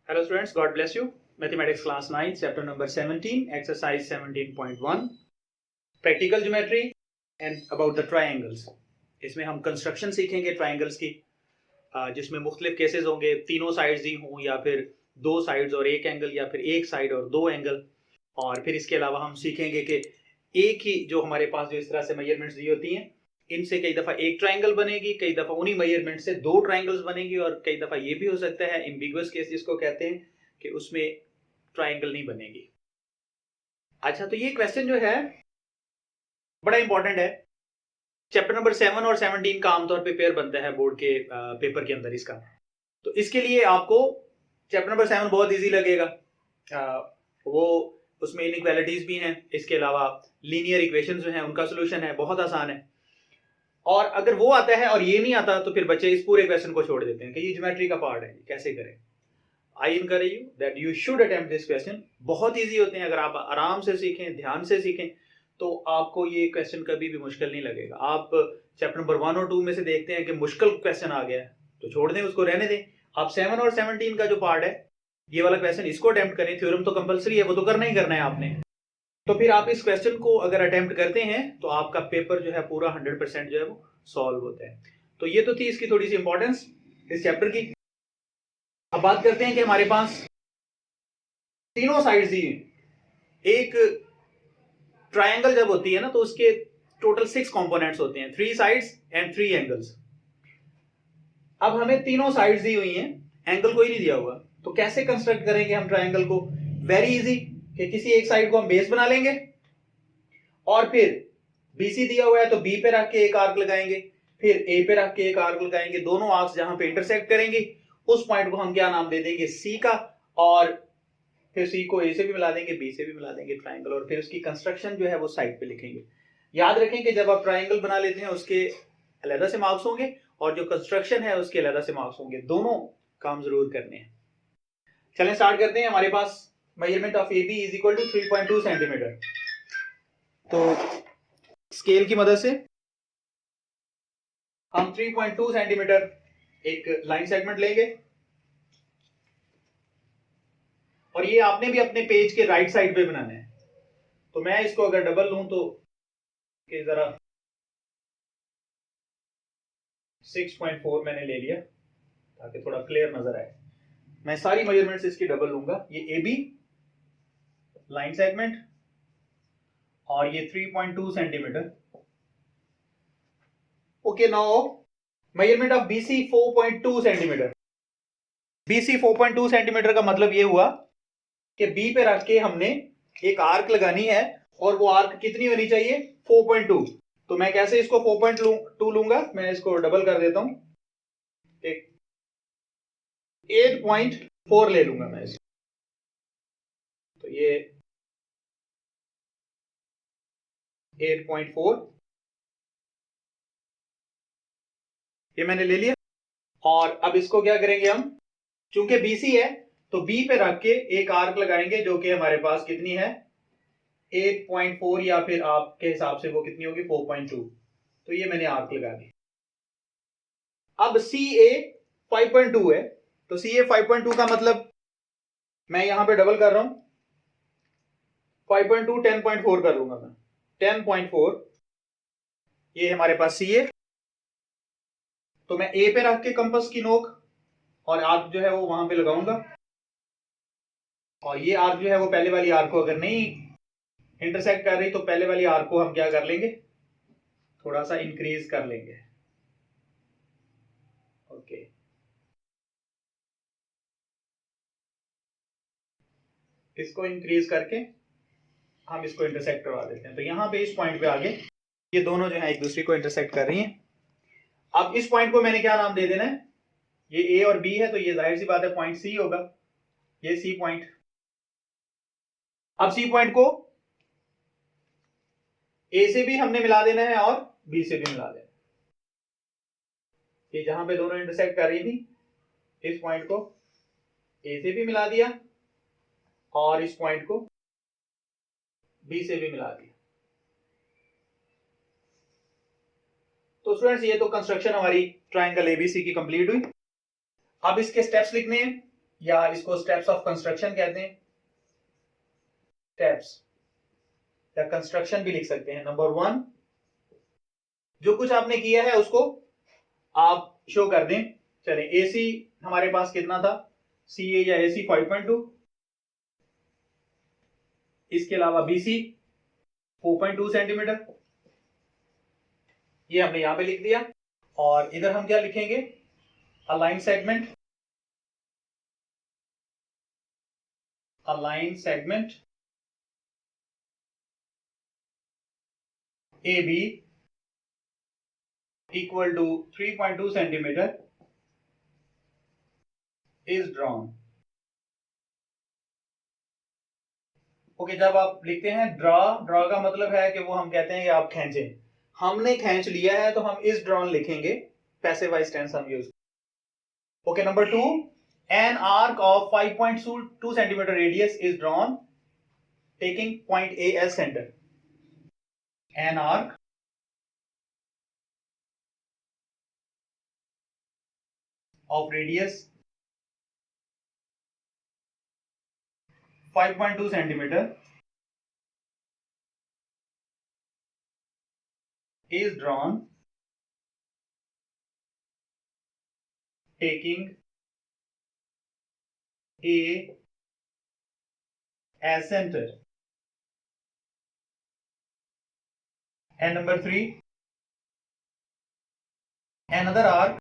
Hello students, God bless you. Mathematics class 9, chapter number 17, exercise 17.1, practical geometry and about the triangles. इसमें हम construction सीखेंगे triangles की, जिसमें मुख्तलिफ केसेस होंगे, तीनों साइड्स दी हों या फिर दो साइड्स और एक एंगल या फिर एक साइड और दो एंगल। और फिर इसके अलावा हम सीखेंगे कि एक ही जो हमारे पास जो इस तरह से मेजरमेंट्स दी होती हैं, इनसे कई दफ़ा एक ट्राइंगल बनेगी, कई दफ़ा उन्हीं मेजरमेंट से दो ट्राइंगल्स बनेगी, और कई दफ़ा ये भी हो सकता है एम्बिगुअस केस जिसको कहते हैं कि उसमें ट्राइंगल नहीं बनेगी। अच्छा, तो ये क्वेश्चन जो है बड़ा इंपॉर्टेंट है। चैप्टर नंबर 7 और 17 का आमतौर पे पेयर बनता है बोर्ड के पेपर के अंदर इसका। तो इसके लिए आपको चैप्टर नंबर 7 बहुत इजी लगेगा। वो उसमें इनइक्वालिटीज भी हैं, इसके अलावा लीनियर इक्वेशंस जो हैं उनका सोल्यूशन है, बहुत आसान है। और अगर वो आता है और ये नहीं आता तो फिर बच्चे इस पूरे क्वेश्चन को छोड़ देते हैं कि ये ज्योमेट्री का पार्ट है, कैसे करें। I encourage you that you should attempt this question. बहुत इजी होते हैं, अगर आप आराम से सीखें, ध्यान से सीखें, तो आपको ये क्वेश्चन कभी भी मुश्किल नहीं लगेगा। आप चैप्टर नंबर 1 और 2 में से देखते हैं कि मुश्किल क्वेश्चन आ गया है तो छोड़ दें, उसको रहने दें। आप 7 और 17 का जो पार्ट है, ये वाला क्वेश्चन, इसको अटेम्प्ट करें। थ्योरम तो कंपलसरी है, वो तो करना ही करना है आपने। तो फिर आप इस क्वेश्चन को अगर अटेम्प्ट करते हैं तो आपका पेपर जो है पूरा 100% जो है वो सॉल्व होता है। तो ये तो थी इसकी थोड़ी सी इंपॉर्टेंस इस चैप्टर की। अब बात करते हैं कि हमारे पास तीनों साइड्स दी। एक ट्रायंगल जब होती है ना तो उसके टोटल 6 कंपोनेंट्स होते हैं, 3 साइड्स एंड 3 एंगल्स। अब हमें तीनों साइड्स दी हुई हैं, एंगल कोई नहीं दिया हुआ, तो कैसे कंस्ट्रक्ट करेंगे हम ट्रायंगल को? वेरी इजी, कि किसी एक साइड को हम बेस बना लेंगे और फिर बीसी दिया हुआ है तो बी पे रख के एक आर्क लगाएंगे, फिर ए पे रख के एक आर्क लगाएंगे। दोनों आर्क्स जहां पे इंटरसेक्ट करेंगे उस पॉइंट को हम क्या नाम दे देंगे? सी का। और फिर सी को ए से भी मिला देंगे, बी से भी मिला देंगे ट्राइंगल, और फिर उसकी कंस्ट्रक्शन जो है वो साइड पे लिखेंगे। याद रखें कि जब आप ट्राइंगल बना लेते हैं उसके अलग से मार्क्स होंगे और जो कंस्ट्रक्शन है उसके अलग से मार्क्स होंगे, दोनों काम जरूर करने हैं। चलें स्टार्ट करते हैं। हमारे पास measurement of A B is equal to 3.2 centimetre. तो स्केल की मदद से हम 3.2 सेंटीमीटर एक लाइन सेगमेंट लेंगे, और ये आपने भी अपने पेज के राइट साइड पे बनाना है। तो मैं इसको अगर डबल लूं तो जरा 6.4 मैंने ले लिया ताकि थोड़ा क्लियर नजर आए। मैं सारी मेजरमेंट्स इसकी डबल लूंगा। ये ए बी लाइन सेगमेंट और ये 3.2 centimetre. Okay, now measurement of BC 4.2 centimetre. BC 4.2 centimetre का मतलब ये हुआ कि बी पे रख के हमने एक आर्क लगानी है, और वो आर्क कितनी होनी चाहिए? 4.2। तो मैं कैसे इसको 4.2 लूंगा? मैं इसको डबल कर देता हूं, 8.4 ले लूंगा मैं इसको। तो ये 8.4 ये मैंने ले लिया। और अब इसको क्या करेंगे हम? चूंकि बीसी है तो बी पे रख के एक आर्क लगाएंगे जो कि हमारे पास कितनी है? 8.4, या फिर आपके हिसाब से वो कितनी होगी? 4.2। तो ये मैंने आर्क लगा दी। अब सी ए 5.2 है, तो सी ए 5.2 का मतलब मैं यहां पे डबल कर रहा हूं, 5.2 10.4 कर लूंगा मैं। 10.4 ये हमारे पास सी ए। तो मैं ए पे रख के कंपास की नोक और आर्क जो है वो वहां पे लगाऊंगा, और ये आर्क जो है वो पहले वाली आर्क को अगर नहीं इंटरसेक्ट कर रही तो पहले वाली आर्क को हम क्या कर लेंगे? थोड़ा सा इंक्रीज कर लेंगे। ओके, इसको इंक्रीज करके हम इसको इंटरसेक्ट करवा देते हैं। तो यहां पे इस पॉइंट पे आगे ये दोनों जो है एक दूसरे को इंटरसेक्ट कर रही हैं। अब इस पॉइंट को मैंने क्या नाम दे देना है? ये ए और बी है तो ये जाहिर सी बात है पॉइंट सी होगा, ये सी पॉइंट। अब सी पॉइंट को ए से भी हमने मिला देना है और बी से भी मिला देना है। ये जहां पे दोनों इंटरसेक्ट कर रही थी, इस पॉइंट को ए से भी मिला दिया और इस पॉइंट को बी से भी मिला दिया। तो स्टूडेंट्स, ये तो कंस्ट्रक्शन हमारी ट्राइंगल एबीसी की कंप्लीट हुई। अब इसके स्टेप्स लिखने हैं। या इसको स्टेप्स ऑफ कंस्ट्रक्शन कहते हैं, स्टेप्स या कंस्ट्रक्शन भी लिख सकते हैं। नंबर 1, जो कुछ आपने किया है उसको आप शो कर दें। चले, एसी हमारे पास कितना था, सी ए या एसी 5.2, इसके अलावा बीसी 4.2 सेंटीमीटर, ये हमने यहां पे लिख दिया। और इधर हम क्या लिखेंगे, a line segment, a line segment A B equal to 3.2 centimetre is drawn. Okay, जब आप लिखते हैं ड्रॉ, ड्रॉ का मतलब है कि वो हम कहते हैं कि आप खींचें, हमने खींच लिया है तो हम इज ड्रॉन लिखेंगे, पैसिव वॉइस टेंस हम use. Okay, number 2, an arc of 5.2 centimetre radius is drawn taking point A as centre. An arc of radius 5.2 centimeter is drawn taking A as center. And number 3, another arc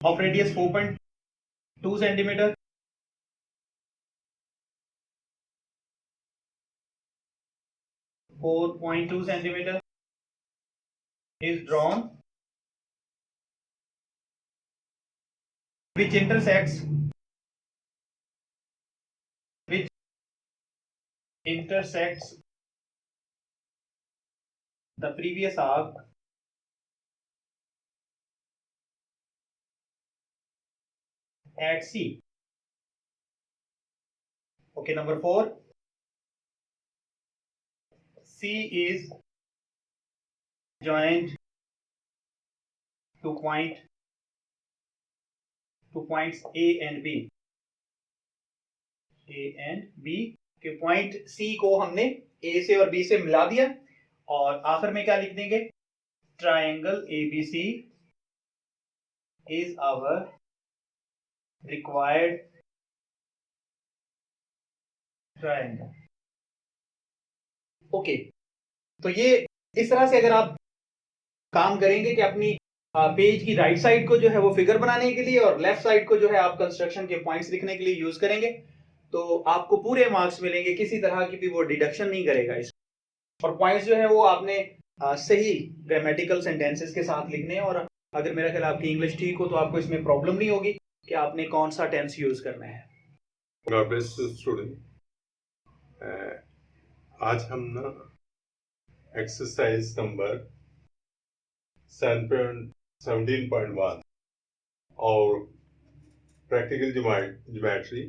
of radius 4.2 centimeter is drawn which intersects the previous arc at C. Okay, number 4, C is joined to points A and B. A and B के point C को हमने A से और B से मिला दिया, और आखिर में क्या लिख देंगे, triangle ABC is our required triangle. Okay, तो ये इस तरह से अगर आप काम करेंगे कि अपनी पेज की राइट साइड को जो है वो फिगर बनाने के लिए और लेफ्ट साइड को जो है आप कंस्ट्रक्शन के पॉइंट्स लिखने के लिए यूज करेंगे, तो आपको पूरे मार्क्स मिलेंगे, किसी तरह की भी वो डिडक्शन नहीं करेगा इस। और पॉइंट्स जो है वो आपने सही ग्रामेटिकल सेंटेंसेस के साथ लिखने हैं, और अगर मेरा ख्याल आपकी इंग्लिश ठीक हो तो आपको इसमें प्रॉब्लम नहीं होगी कि आपने कौन सा टेंस यूज करना है। God bless you, student. आज हम ना एक्सरसाइज नंबर 17.1 और प्रैक्टिकल ज्योमेट्री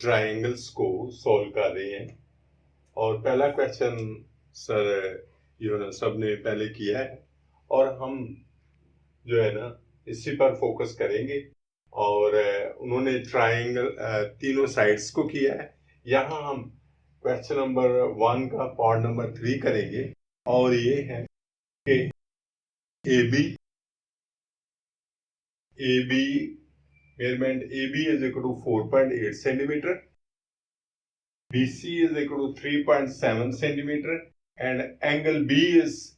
ट्रायंगल्स को सॉल्व कर रहे हैं। और पहला क्वेश्चन सर सबने पहले किया है, और हम जो है ना इसी पर फोकस करेंगे। और उन्होंने ट्रायंगल तीनों साइड्स को किया है। यहाँ हम क्वेश्चन नंबर 1 का पार्ट नंबर 3 करेंगे, और ये है कि AB measurement AB is equal to 4.8 centimeter, BC is equal to 3.7 centimeter, and angle B is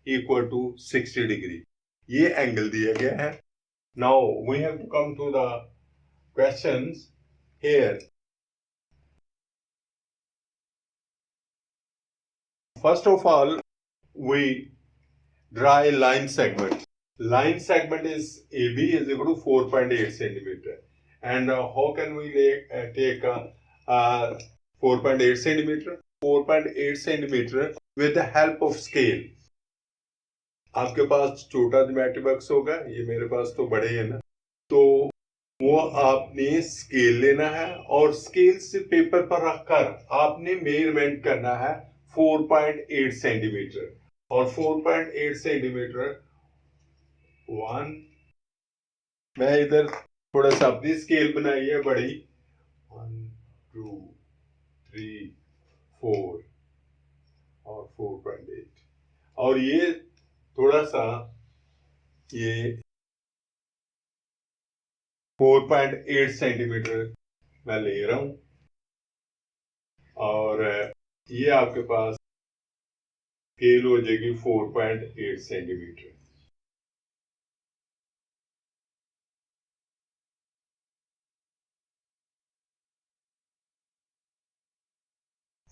equal to 60 degree. ये एंगल दिया गया है। Now we have to come to the questions here. First of all, we draw a line segment. Line segment is AB is equal to 4.8 centimeter. And how can we take 4.8 centimeter? 4.8 centimeter with the help of scale. आपके पास छोटा geometry box होगा, ये मेरे पास तो बड़े हैं ना, तो वो आपने स्केल लेना है और स्केल से पेपर पर रखकर आपने मेजरमेंट करना है 4.8 सेंटीमीटर। और 4.8 सेंटीमीटर 1, मैं इधर थोड़ा सा अपनी स्केल बनाई है बड़ी, 1 2 3 4 और 4.8, और ये थोड़ा सा ये 4.8 सेंटीमीटर मैं ले रहा हूं, और ये आपके पास स्केल हो जाएगी 4.8 सेंटीमीटर।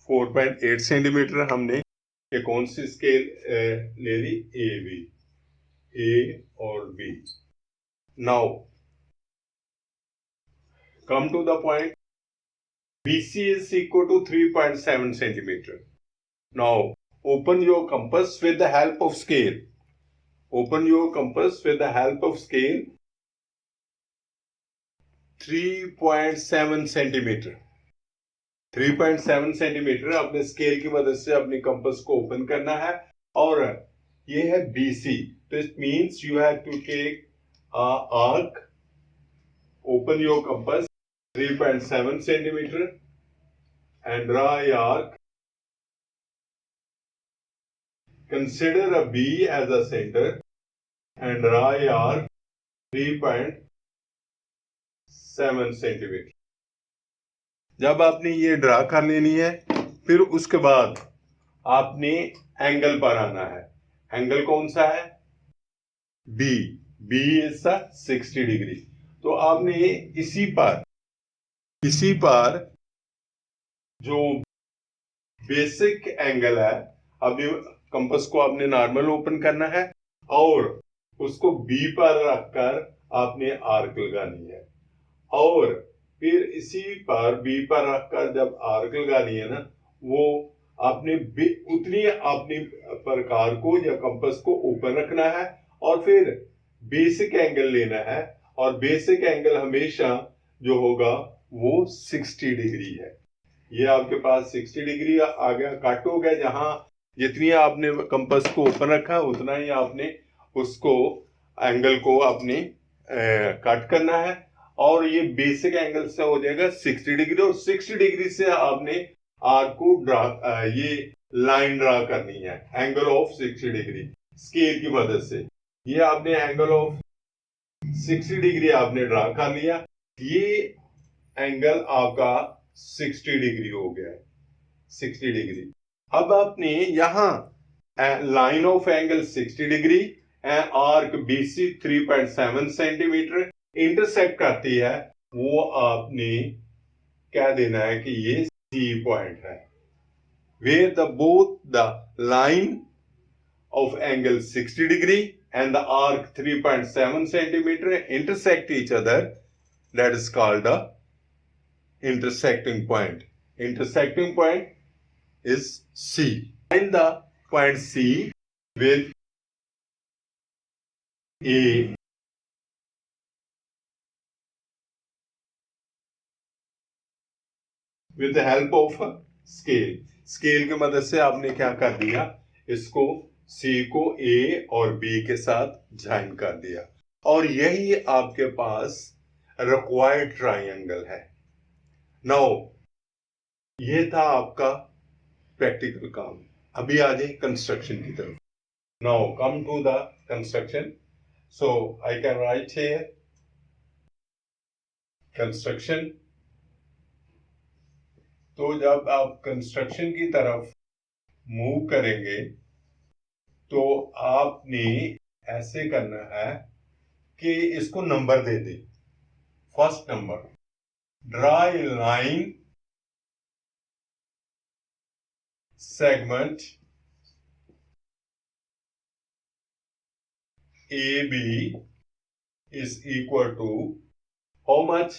4.8 सेंटीमीटर हमने ये कौन सी स्केल ले ली, ए और B. Now come to the point, BC is equal to 3.7 centimeter. Now open your compass with the help of scale. Open your compass with the help of scale. 3.7 centimetre, 3.7 centimetre अपने scale की मदद से अपनी compass को open करना है, और ये है BC, तो it means you have to take arc, open your compass 3.7 centimetre and draw a arc. Consider a B as a center and draw a arc 3.7 centimetre. जब आपने ये ड्रा कर लेनी है, फिर उसके बाद आपने एंगल पर आना है। एंगल कौन सा है, बी, बी इज 60 डिग्री। तो आपने इसी पर जो बेसिक एंगल है, अभी कंपास को आपने नॉर्मल ओपन करना है और उसको बी पर रखकर आपने आर्क लगानी है, और फिर इसी पर बी पर रखकर जब आर्क लगानी है ना, वो आपने उतनी अपनी प्रकार को या कंपास को ओपन रखना है, और फिर बेसिक एंगल लेना है, और बेसिक एंगल हमेशा जो होगा वो 60 डिग्री है। ये आपके पास 60 डिग्री आ गया, कट हो गया। जहां जितनी आपने कंपास को ओपन रखा उतना ही आपने उसको एंगल को आपने कट करना है, और ये बेसिक एंगल से हो जाएगा 60 डिग्री, और 60 डिग्री से आपने आर्क को ड्रा ये लाइन ड्रा करनी है, एंगल ऑफ 60 डिग्री स्केल की मदद से। ये आपने एंगल ऑफ 60 डिग्री आपने ड्रा कर लिया, ये एंगल आपका 60 डिग्री हो गया है, 60 डिग्री। अब आपने यहां line of angle 60 degree and arc BC 3.7 centimetre intersect करती है, वो आपने क्या देना है कि ये C पॉइंट है, where the both the line of angle 60 degree and the arc 3.7 centimeter intersect each other. That is called the intersecting point. Intersecting point is C. Find the point C with A with the help of scale. Scale की मदद से आपने क्या कर दिया, इसको C को A और B के साथ ज्वाइन कर दिया, और यही आपके पास रिक्वायर्ड ट्राइंगल है। नाउ ये था आपका प्रैक्टिकल काम। अभी आ जाए कंस्ट्रक्शन की तरफ। Now come to the construction, so I can write here construction. तो जब आप कंस्ट्रक्शन की तरफ मूव करेंगे तो आपने ऐसे करना है कि इसको नंबर दे दें। First number, draw a line segment AB is equal to how much,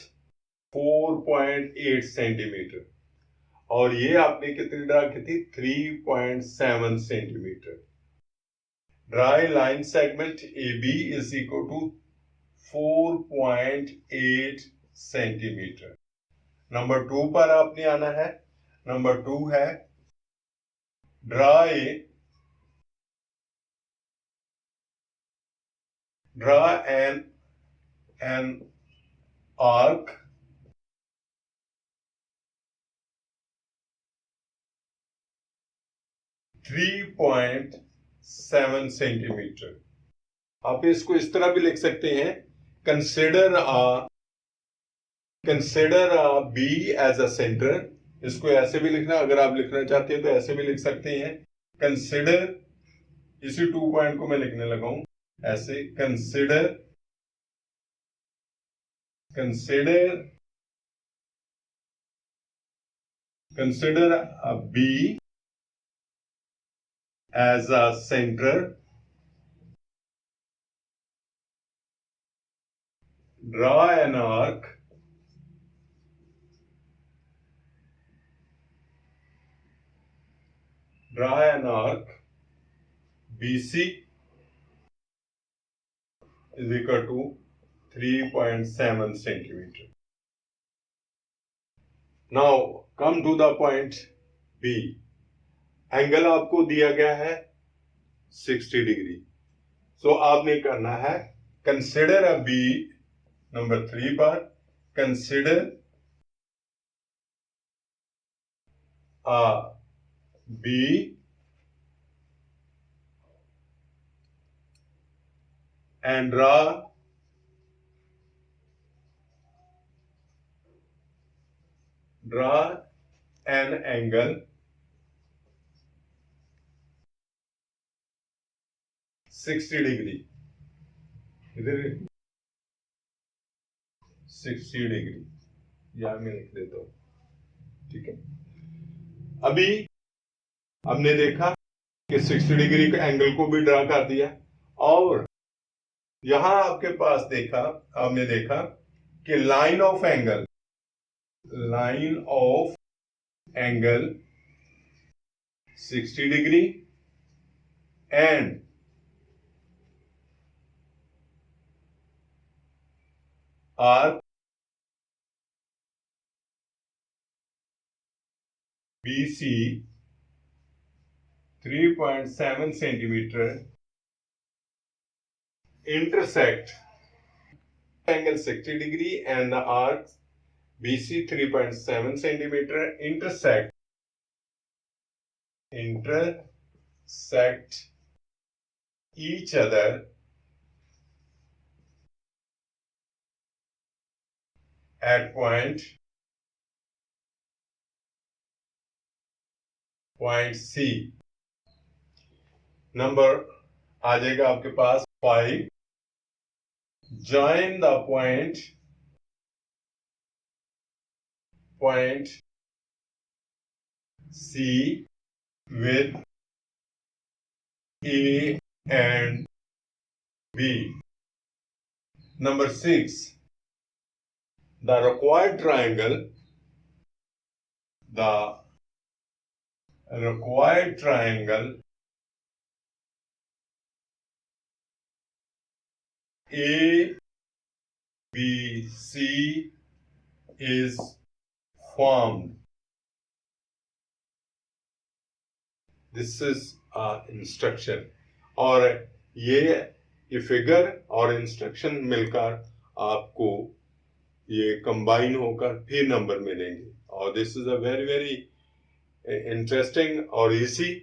4.8 centimetre, और ये आपने कितनी ड्रा की थी, 3.7 centimetre. Draw line segment AB is equal to 4.8 centimetre. Number 2 पर आपने आना है। नंबर 2 है draw draw an arc .7 centimetre. आप इसको इस तरह भी लिख सकते हैं, consider B as a centre. इसको ऐसे भी लिखना, अगर आप लिखना चाहते हैं तो ऐसे भी लिख सकते हैं। कंसिडर, इसी 2 पॉइंट को मैं लिखने लगा हूं ऐसे, consider a B as a center, draw an arc BC is equal to 3.7 centimeter. Now come to the point B. Angle आपको दिया गया है 60 डिग्री। सो आपने करना है, कंसिडर अ बी, नंबर 3 पर consider A B and draw an angle 60 degree. इधर 60 degree यहां मैं लिख देता हूं, ठीक है। अभी हमने देखा कि 60 डिग्री के एंगल को भी ड्रा कर दिया, और यहां आपने देखा कि line of angle 60 degree and arc BC 3.7 centimetre intersect angle 60 degree and the arc BC 3.7 centimeter intersect each other at point C। Number आ जाएगा आपके पास 5। join the point C with A and B। Number 6, the required triangle ABC is formed। This is instruction, और ये figure और instruction मिलकर आपको ये कंबाइन होकर फिर नंबर मिलेंगे। और this is a very very interesting और इजी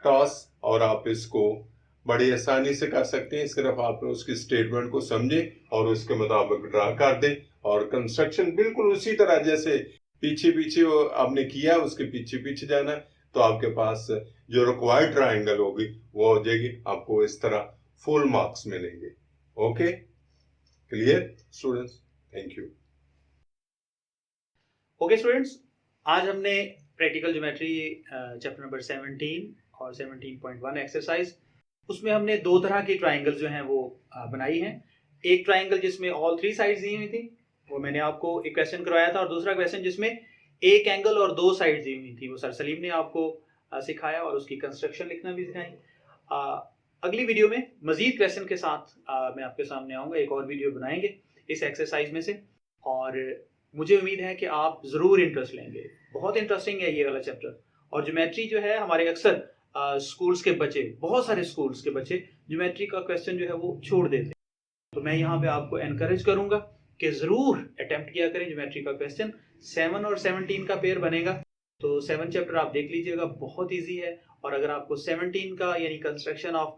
टास्क, और आप इसको बड़ी आसानी से कर सकते हैं। सिर्फ आप उसकी स्टेटमेंट को समझें और उसके मुताबिक ड्रा कर दें, और कंस्ट्रक्शन बिल्कुल उसी तरह जैसे पीछे पीछे वो आपने किया उसके पीछे पीछे जाना, तो आपके पास जो रिक्वायर्ड ट्राइंगल होगी वो हो जाएगी। आपको इस तरह फुल मार्क्स मिलेंगे। Okay, clear students? Thank you. Okay students, आज हमने प्रैक्टिकल ज्योमेट्री चैप्टर नंबर 17 और 17.1 एक्सरसाइज, उसमें हमने दो तरह की ट्राइंगल जो हैं वो बनाई हैं। एक ट्राइंगल जिसमें ऑल 3 साइड्स दी हुई थी, वो मैंने आपको एक क्वेश्चन करवाया था, और दूसरा क्वेश्चन जिसमें एक एंगल और 2 साइड्स दी हुई थी, वो सर सलीम ने आपको सिखाया और उसकी कंस्ट्रक्शन लिखना भी सिखाई। अगली वीडियो में मजीद क्वेश्चन के साथ मैं आपके सामने आऊँगा, एक और वीडियो बनाएंगे इस एक्सरसाइज में से, और मुझे उम्मीद है कि आप ज़रूर इंटरेस्ट लेंगे। बहुत इंटरेस्टिंग है ये वाला चैप्टर। और ज्योमेट्री जो है, हमारे अक्सर स्कूल्स के बच्चे, बहुत सारे स्कूल्स के बच्चे ज्योमेट्री का क्वेश्चन जो है वो छोड़ देते हैं। तो मैं यहाँ पे आपको एनकरेज करूंगा कि ज़रूर अटेम्प्ट किया करें ज्योमेट्री का क्वेश्चन। 7 और 17 का पेयर बनेगा, तो 7 चैप्टर आप देख लीजिएगा, बहुत ईजी है। और अगर आपको 17 का यानी कंस्ट्रक्शन ऑफ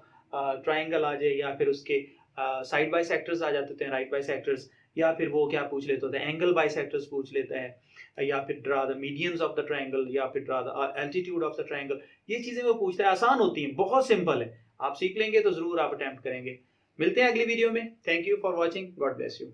ट्राइंगल आ जाए, या फिर उसके साइड बाई सेक्टर्स आ जाते हैं, राइट बाई सेक्टर्स, या फिर वो क्या पूछ लेते होते हैं, एंगल बाई सेक्टर्स पूछ लेता है, या फिर draw the medians of the triangle, या फिर draw the altitude of the triangle, ये चीजें वो पूछता है, आसान होती हैं, बहुत सिंपल है। आप सीख लेंगे तो जरूर आप अटेम्प्ट करेंगे। मिलते हैं अगली वीडियो में। Thank you for watching, God bless you.